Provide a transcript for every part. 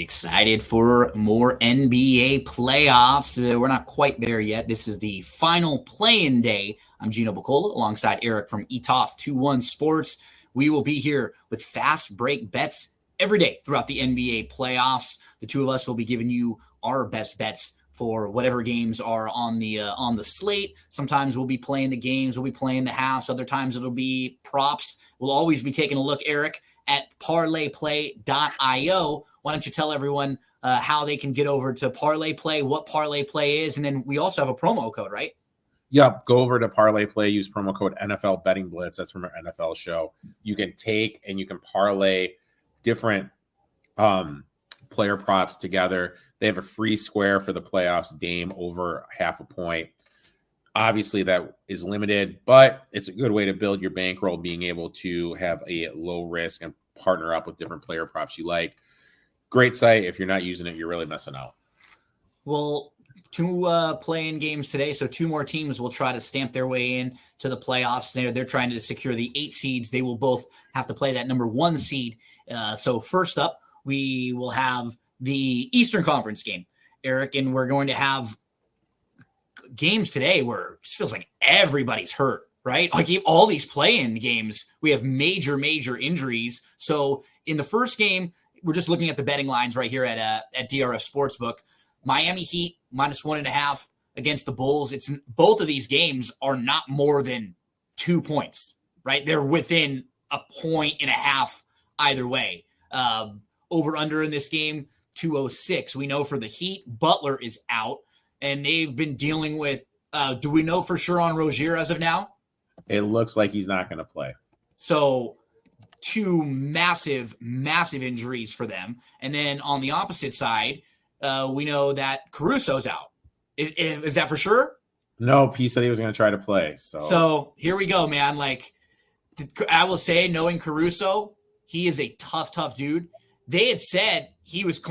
Excited for more NBA playoffs. We're not quite there yet. This is the final play-in day. I'm Gino alongside Erik from ETOF21 Sports. We will be here with fast break bets every day throughout the NBA playoffs. The two of us will be giving you our best bets for whatever games are on the slate. Sometimes we'll be playing the games, we'll be playing the halves. Other times it'll be props. We'll always be taking a look, Erik, at parlayplay.io. Why don't you tell everyone how they can get over to Parlay Play, what Parlay Play is, and then we also have a promo code, right? Yep. Go over to Parlay Play, use promo code NFL Betting Blitz. That's from our NFL show. You can take and you can parlay different player props together. They have a free square for the playoffs, Dame over half a point. Obviously, that is limited, but it's a good way to build your bankroll, being able to have a low risk and partner up with different player props you like. Great site. If you're not using it, you're really missing out. Well, two play-in games today, so two more teams will try to stamp their way in to the playoffs. They're trying to secure the 8 seeds. They will both have to play that number 1 seed. So first up, we will have the Eastern Conference game, Erik, and we're going to have games today where it just feels like everybody's hurt, right? Like all these play-in games, we have major injuries. So in the first game, we're just looking at the betting lines right here at DRF Sportsbook. Miami Heat -1.5 against the Bulls. It's both of these games are not more than 2 points, right? They're within 1.5 either way. Over under in this game, 206. We know for the Heat, Butler is out, and they've been dealing with. Do we know for sure on Rozier as of now? It looks like he's not going to play. So two massive injuries for them. And then on the opposite side, we know that Caruso's out. Is that for sure? No, he said he was going to try to play. So here we go, man. Like, I will say, knowing Caruso, he is a tough dude. They had said he was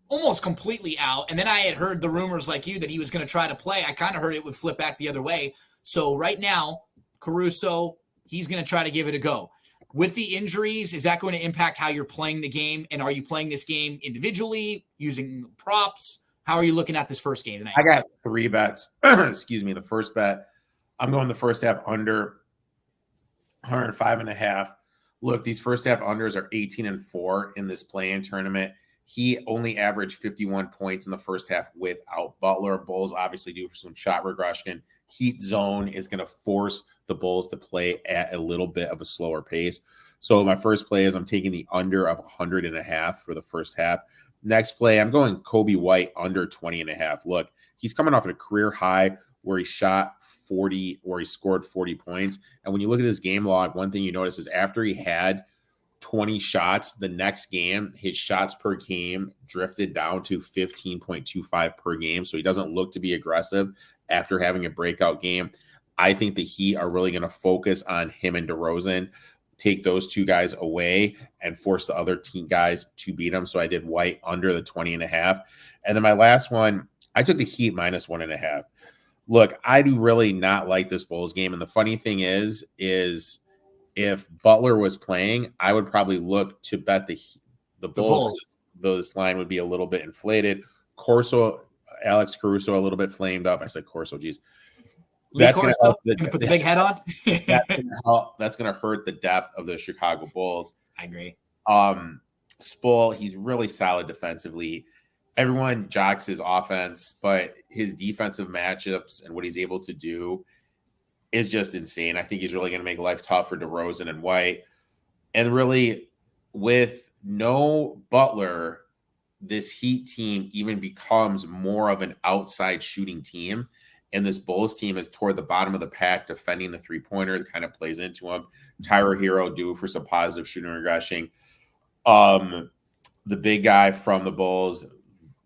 almost completely out. And then I had heard the rumors like you that he was going to try to play. I kind of heard it would flip back the other way. So right now, Caruso, he's going to try to give it a go. With the injuries, is that going to impact how you're playing the game? And are you playing this game individually, using props? How are you looking at this first game tonight? I got 3 bets. Excuse me. The first bet, I'm going the first half under 105.5. Look, these first half unders are 18-4 in this play-in tournament. He only averaged 51 points in the first half without Butler. Bulls obviously due for some shot regression. Heat zone is going to force the Bulls to play at a little bit of a slower pace. So my first play is I'm taking the under of 100.5 for the first half. Next play, I'm going Kobe White under 20.5. Look, he's coming off at a career high where he shot 40, where he scored 40 points. And when you look at his game log, one thing you notice is after he had 20 shots, the next game, his shots per game drifted down to 15.25 per game. So he doesn't look to be aggressive after having a breakout game. I think the Heat are really going to focus on him and DeRozan, take those two guys away and force the other team guys to beat them. So I did White under the 20.5. And then my last one, I took the Heat -1.5. Look, I do really not like this Bulls game. And the funny thing is if Butler was playing, I would probably look to bet the Bulls. This line would be a little bit inflated. Alex Caruso a little bit flamed up. I said Corso, geez. That's going to put the big head on. That's going to hurt the depth of the Chicago Bulls. I agree. Spull, he's really solid defensively. Everyone jocks his offense, but his defensive matchups and what he's able to do is just insane. I think he's really going to make life tough for DeRozan and White. And really, with no Butler, this Heat team even becomes more of an outside shooting team. And this Bulls team is toward the bottom of the pack, defending the three-pointer that kind of plays into him. Tyler Hero due for some positive shooting regression. The big guy from the Bulls,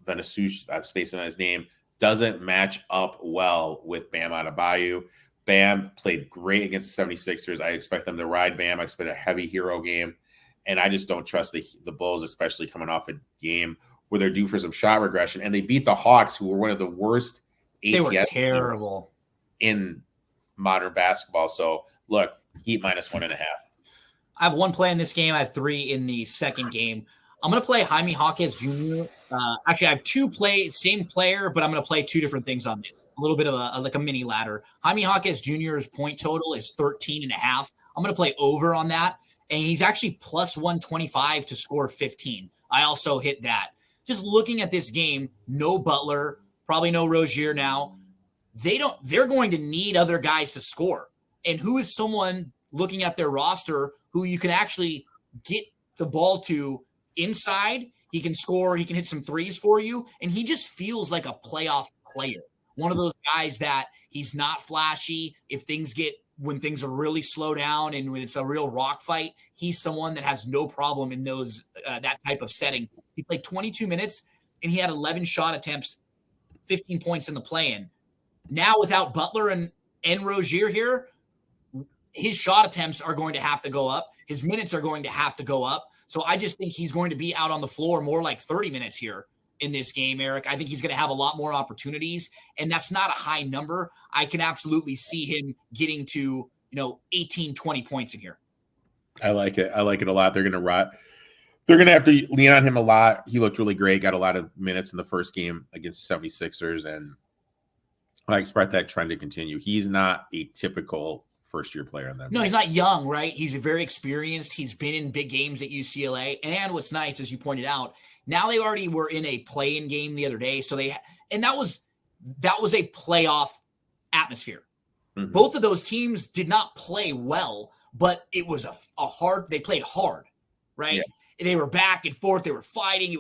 Venasush, I'm spacing on his name, doesn't match up well with Bam Adebayo. Bam played great against the 76ers. I expect them to ride Bam. I expect a heavy Hero game. And I just don't trust the Bulls, especially coming off a game where they're due for some shot regression. And they beat the Hawks, who were one of the worst ATS, they were terrible in modern basketball. So look, Heat -1.5. I have one play in this game. I have 3 in the second game. I'm going to play Jaime Jaquez Jr. Actually, I have same player, but I'm going to play two different things on this. A little bit of like a mini ladder. Jaime Jaquez Jr.'s point total is 13.5. I'm going to play over on that. And he's actually plus 125 to score 15. I also hit that. Just looking at this game, no Butler, probably no Rozier now. They're going to need other guys to score. And who is someone looking at their roster who you can actually get the ball to inside? He can score, he can hit some threes for you, and he just feels like a playoff player. One of those guys that he's not flashy. When things are really slow down and when it's a real rock fight, he's someone that has no problem in that type of setting. He played 22 minutes and he had 11 shot attempts, 15 points in the play-in. Now without Butler and Rozier here, his shot attempts are going to have to go up. His minutes are going to have to go up. So I just think he's going to be out on the floor more like 30 minutes here in this game, Eric. I think he's going to have a lot more opportunities, and that's not a high number. I can absolutely see him getting to, 18, 20 points in here. I like it. I like it a lot. They're going to have to lean on him a lot. He looked really great, got a lot of minutes in the first game against the 76ers, and I expect that trend to continue. He's not a typical first-year player in that. No, he's not young, right? He's very experienced. He's been in big games at UCLA. And what's nice, as you pointed out, now they already were in a play-in game the other day. So that was a playoff atmosphere. Mm-hmm. Both of those teams did not play well, but it was they played hard, right? Yeah. They were back and forth. They were fighting.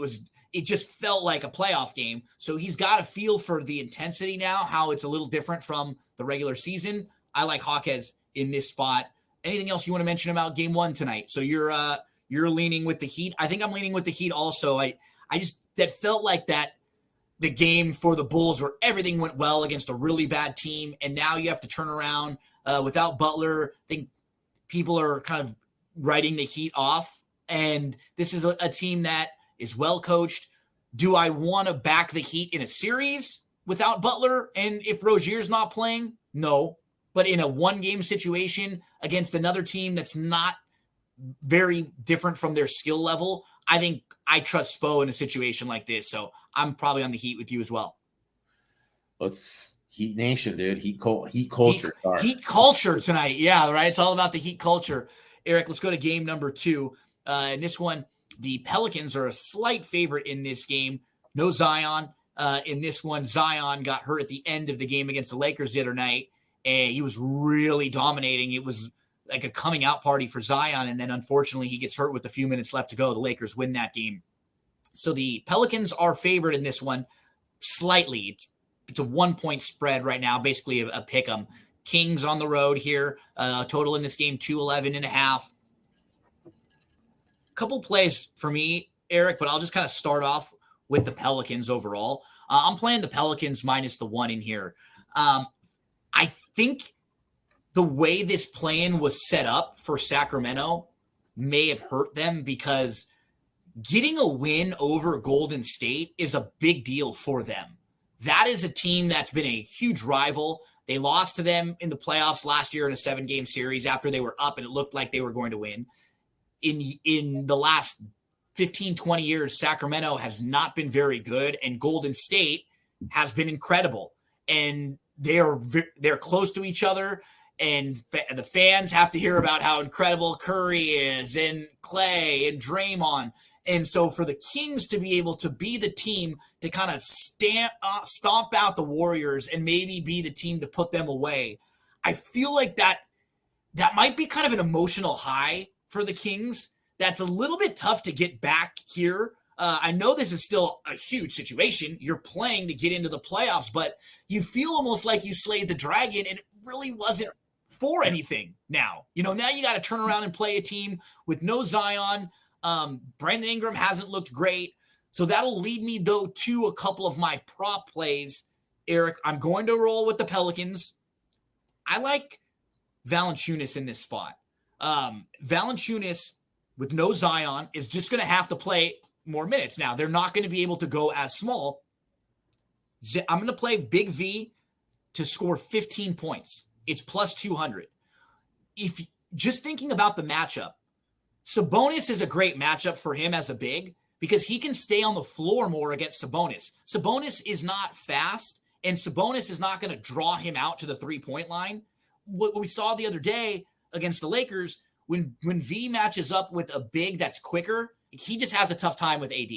It just felt like a playoff game. So he's got a feel for the intensity now, how it's a little different from the regular season. I like Jaquez in this spot. Anything else you want to mention about game one tonight? So you're leaning with the Heat. I think I'm leaning with the Heat also. That felt like the game for the Bulls where everything went well against a really bad team. And now you have to turn around without Butler. I think people are kind of writing the Heat off. And this is a team that is well coached. Do I want to back the Heat in a series without Butler? And if Rozier's not playing? No. But in a one-game situation against another team that's not very different from their skill level, I think I trust Spo in a situation like this. So I'm probably on the Heat with you as well. Let's Heat Nation, dude. Heat culture. Heat culture tonight. Yeah, right. It's all about the Heat culture. Eric, let's go to game number 2. In this one, the Pelicans are a slight favorite in this game. No Zion. In this one, Zion got hurt at the end of the game against the Lakers the other night. And he was really dominating. It was like a coming out party for Zion. And then unfortunately he gets hurt with a few minutes left to go. The Lakers win that game. So the Pelicans are favored in this one slightly. It's a 1-point spread right now, basically a pick 'em. Kings on the road here. Total in this game, 211.5. Couple plays for me, Eric, but I'll just kind of start off with the Pelicans overall. I'm playing the Pelicans minus the 1 in here. I think the way this plan was set up for Sacramento may have hurt them because getting a win over Golden State is a big deal for them. That is a team that's been a huge rival. They lost to them in the playoffs last year in a 7-game series after they were up and it looked like they were going to win. In the last 15, 20 years, Sacramento has not been very good, and Golden State has been incredible. And they're close to each other, and the fans have to hear about how incredible Curry is and Clay and Draymond. And so for the Kings to be able to be the team to kind of stomp out the Warriors and maybe be the team to put them away, I feel like that might be kind of an emotional high for the Kings. That's a little bit tough to get back here. I know this is still a huge situation. You're playing to get into the playoffs, but you feel almost like you slayed the dragon and it really wasn't for anything now. Now you got to turn around and play a team with no Zion. Brandon Ingram hasn't looked great. So that'll lead me, though, to a couple of my prop plays. Eric, I'm going to roll with the Pelicans. I like Valanciunas in this spot. Valanciunas with no Zion is just going to have to play more minutes. Now, they're not going to be able to go as small. I'm going to play Big V to score 15 points. It's plus 200. If just thinking about the matchup, Sabonis is a great matchup for him as a big because he can stay on the floor more against Sabonis. Sabonis is not fast, and Sabonis is not going to draw him out to the three-point line. What we saw the other day against the Lakers, when V matches up with a big that's quicker, he just has a tough time with AD.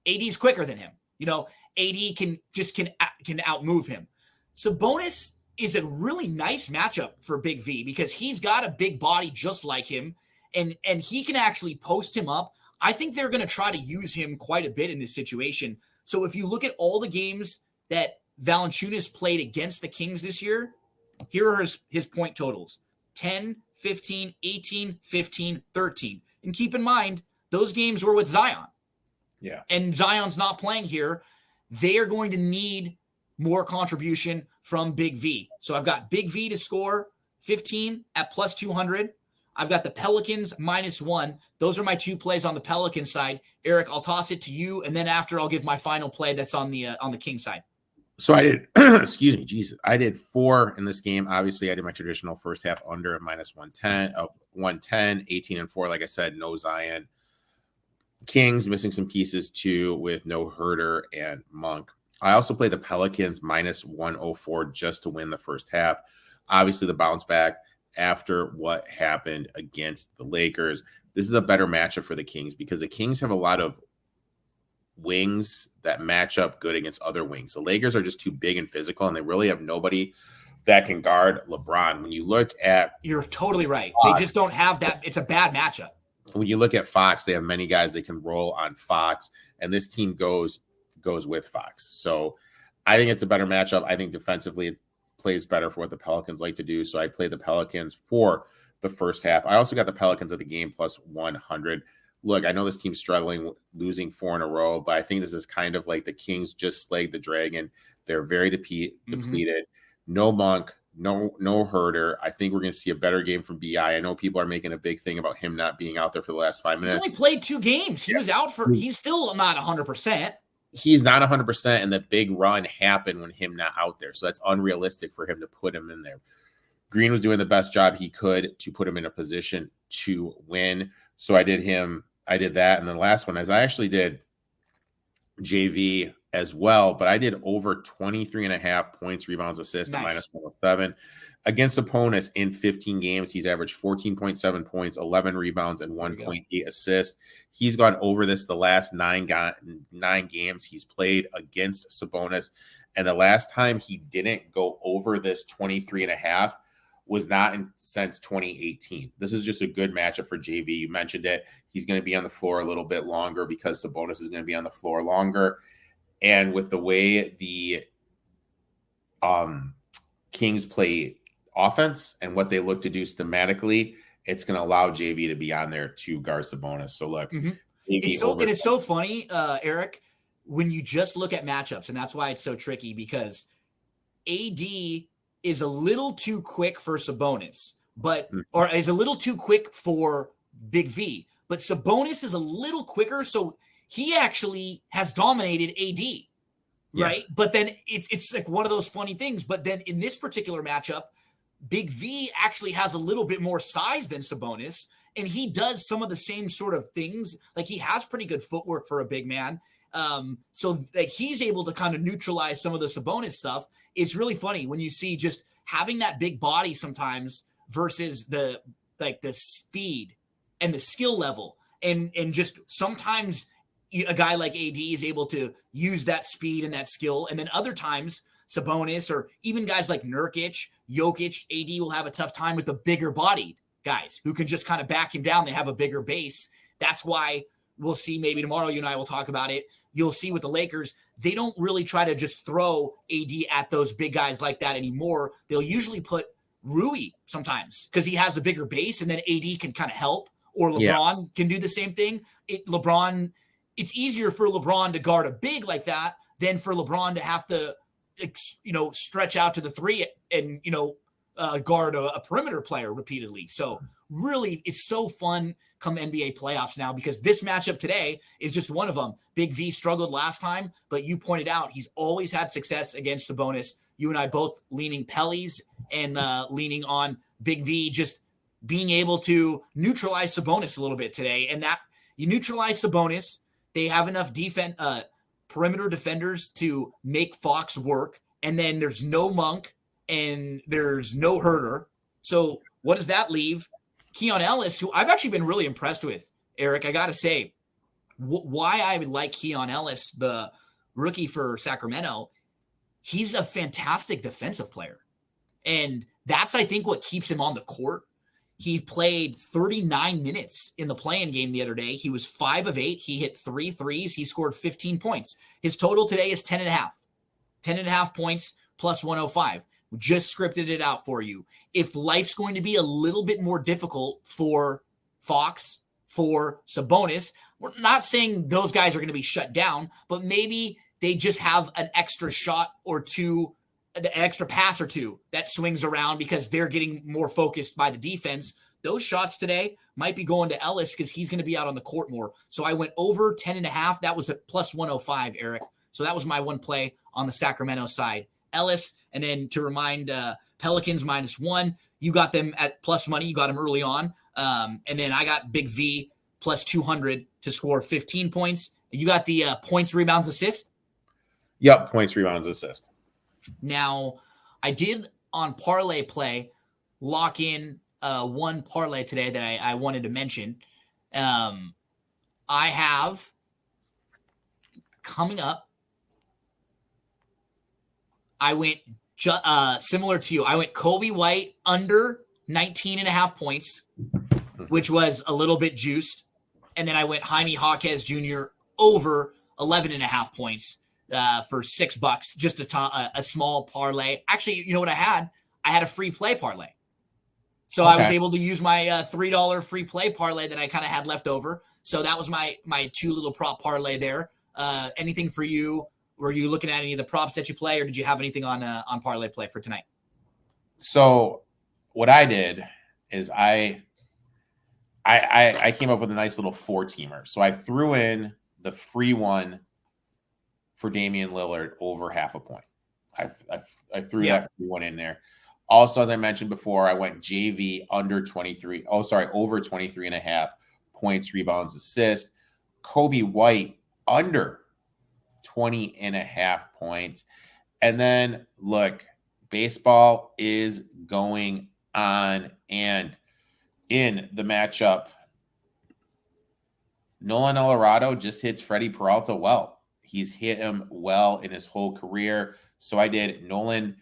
AD is quicker than him. AD can outmove him. Sabonis is a really nice matchup for Big V because he's got a big body just like him, and he can actually post him up. I think they're going to try to use him quite a bit in this situation. So if you look at all the games that Valanciunas played against the Kings this year, here are his point totals: 10, 15, 18, 15, 13. And keep in mind, those games were with Zion. Yeah. And Zion's not playing here. They are going to need more contribution from Big V. So I've got Big V to score 15 at plus 200. I've got the Pelicans -1. Those are my two plays on the Pelican side. Erik, I'll toss it to you, and then after I'll give my final play that's on the King side. So I did, excuse me, Jesus. I did 4 in this game. Obviously, I did my traditional first half under of -110 of 110, 18-4. Like I said, no Zion. Kings missing some pieces too with no Herter and Monk. I also played the Pelicans -104 just to win the first half. Obviously, the bounce back after what happened against the Lakers. This is a better matchup for the Kings because the Kings have a lot of wings that match up good against other wings. The Lakers are just too big and physical, and they really have nobody that can guard LeBron. When you look at... You're totally right. They just don't have that. It's a bad matchup. When you look at Fox, they have many guys that can roll on Fox, and this team goes with Fox. So I think it's a better matchup. I think defensively it plays better for what the Pelicans like to do. So I played the Pelicans for the first half. I also got the Pelicans at the game plus 100. Look, I know this team's struggling, losing 4 in a row, but I think this is kind of like the Kings just slayed the dragon. They're very depleted. No Monk, no Herter. I think we're going to see a better game from BI. I know people are making a big thing about him not being out there for the last 5 minutes. He's only played 2 games. He was out for – he's still not 100%. He's not 100%, and the big run happened when him not out there. So that's unrealistic for him to put him in there. Green was doing the best job he could to put him in a position to win. So I did that. And then the last one is I actually did JV as well, but I did over 23.5 points, rebounds, assists, nice. -107 against opponents in 15 games. He's averaged 14.7 points, 11 rebounds, and 1.8 assists. He's gone over this the last 9 games he's played against Sabonis. And the last time he didn't go over this 23.5 was not since 2018. This is just a good matchup for JV. You mentioned it. He's going to be on the floor a little bit longer because Sabonis is going to be on the floor longer. And with the way the Kings play offense and what they look to do schematically, it's going to allow JV to be on there to guard Sabonis. So look, it's so funny, Erik, when you just look at matchups, and that's why it's so tricky because AD is a little too quick for Sabonis, or is a little too quick for Big V, but Sabonis is a little quicker, so he actually has dominated AD, right? Yeah. But then it's like one of those funny things. But then in this particular matchup, Big V actually has a little bit more size than Sabonis, and he does some of the same sort of things. Like he has pretty good footwork for a big man. So like he's able to kind of neutralize some of the Sabonis stuff. It's really funny when you see just having that big body sometimes versus the speed and the skill level. And just sometimes a guy like AD is able to use that speed and that skill. And then other times Sabonis or even guys like Nurkic, Jokic, AD will have a tough time with the bigger bodied guys who can just kind of back him down. They have a bigger base. That's why we'll see maybe tomorrow, you and I will talk about it. You'll see with the Lakers, they don't really try to just throw AD at those big guys like that anymore. They'll usually put Rui sometimes because he has a bigger base and then AD can kind of help, or LeBron can do the same thing. It's easier for LeBron to guard a big like that than for LeBron to have to, stretch out to the 3 and, guard a perimeter player repeatedly. So really, it's so fun come NBA playoffs now because this matchup today is just one of them. Big V struggled last time, but you pointed out he's always had success against Sabonis. You and I both leaning Pellies and leaning on Big V just being able to neutralize Sabonis a little bit today. And that you neutralize Sabonis, they have enough perimeter defenders to make Fox work. And then there's no Monk and there's no Herter. So what does that leave? Keon Ellis, who I've actually been really impressed with, Eric, I got to say, why I would like Keon Ellis, the rookie for Sacramento. He's a fantastic defensive player. And that's, I think, what keeps him on the court. He played 39 minutes in the play-in game the other day. He was 5 of 8. He hit 3 threes. He scored 15 points. His total today is 10.5. 10.5 points plus 105. We just scripted it out for you. If life's going to be a little bit more difficult for Fox, for Sabonis, we're not saying those guys are going to be shut down, but maybe they just have an extra shot or two, an extra pass or two that swings around because they're getting more focused by the defense. Those shots today might be going to Ellis because he's going to be out on the court more. So I went over 10.5. That was at plus 105, Eric. So that was my one play on the Sacramento side. Ellis, and then to remind Pelicans -1. You got them at plus money. You got them early on. And then I got Big V plus 200 to score 15 points. You got the points, rebounds, assist? Yep, points, rebounds, assist. Now, I did on parlay play lock in one parlay today that I wanted to mention. I have coming up, I went similar to you. I went Kobe White under 19.5 points, which was a little bit juiced. And then I went Jaime Jaquez Jr. over 11.5 points for $6, just a small parlay. Actually, you know what I had? I had a free play parlay. So I was able to use my $3 free play parlay that I kind of had left over. So that was my two little prop parlay there. Anything for you? Were you looking at any of the props that you play, or did you have anything on parlay play for tonight? So what I did is I came up with a nice little 4-teamer. So I threw in the free one for Damian Lillard over 0.5 point. I threw that free one in there. Also, as I mentioned before, I went JV over 23.5 points, rebounds, assist. Kobe White under 20.5 points. And then look, baseball is going on, and in the matchup, Nolan Arenado just hits Freddie Peralta well. He's hit him well in his whole career. So I did Nolan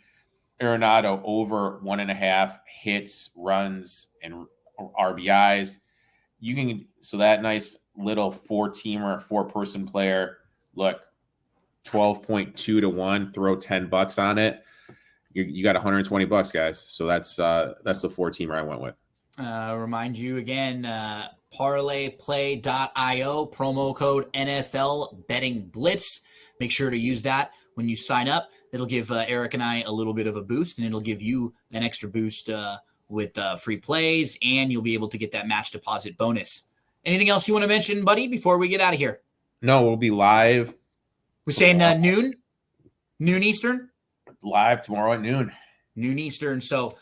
Arenado over 1.5 hits, runs, and RBIs. So that nice little 4-teamer, 4-person player, look, 12.2 to 1, throw $10 on it. You got $120, guys. So that's the 4-teamer I went with. Remind you again, parlayplay.io, promo code NFL Betting Blitz. Make sure to use that when you sign up. It'll give Eric and I a little bit of a boost, and it'll give you an extra boost with free plays, and you'll be able to get that match deposit bonus. Anything else you want to mention, buddy, before we get out of here? No, we'll be live. We're saying noon Eastern? Live tomorrow at noon. Noon Eastern. So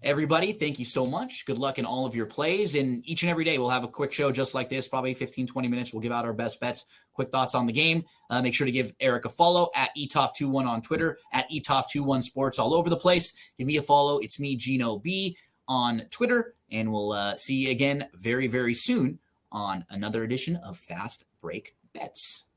everybody, thank you so much. Good luck in all of your plays. And each and every day we'll have a quick show just like this, probably 15, 20 minutes. We'll give out our best bets, quick thoughts on the game. Make sure to give Eric a follow at ETOF21 on Twitter, at ETOF21 Sports all over the place. Give me a follow. It's me, Gino B, on Twitter. And we'll see you again very, very soon on another edition of Fast Break Bets.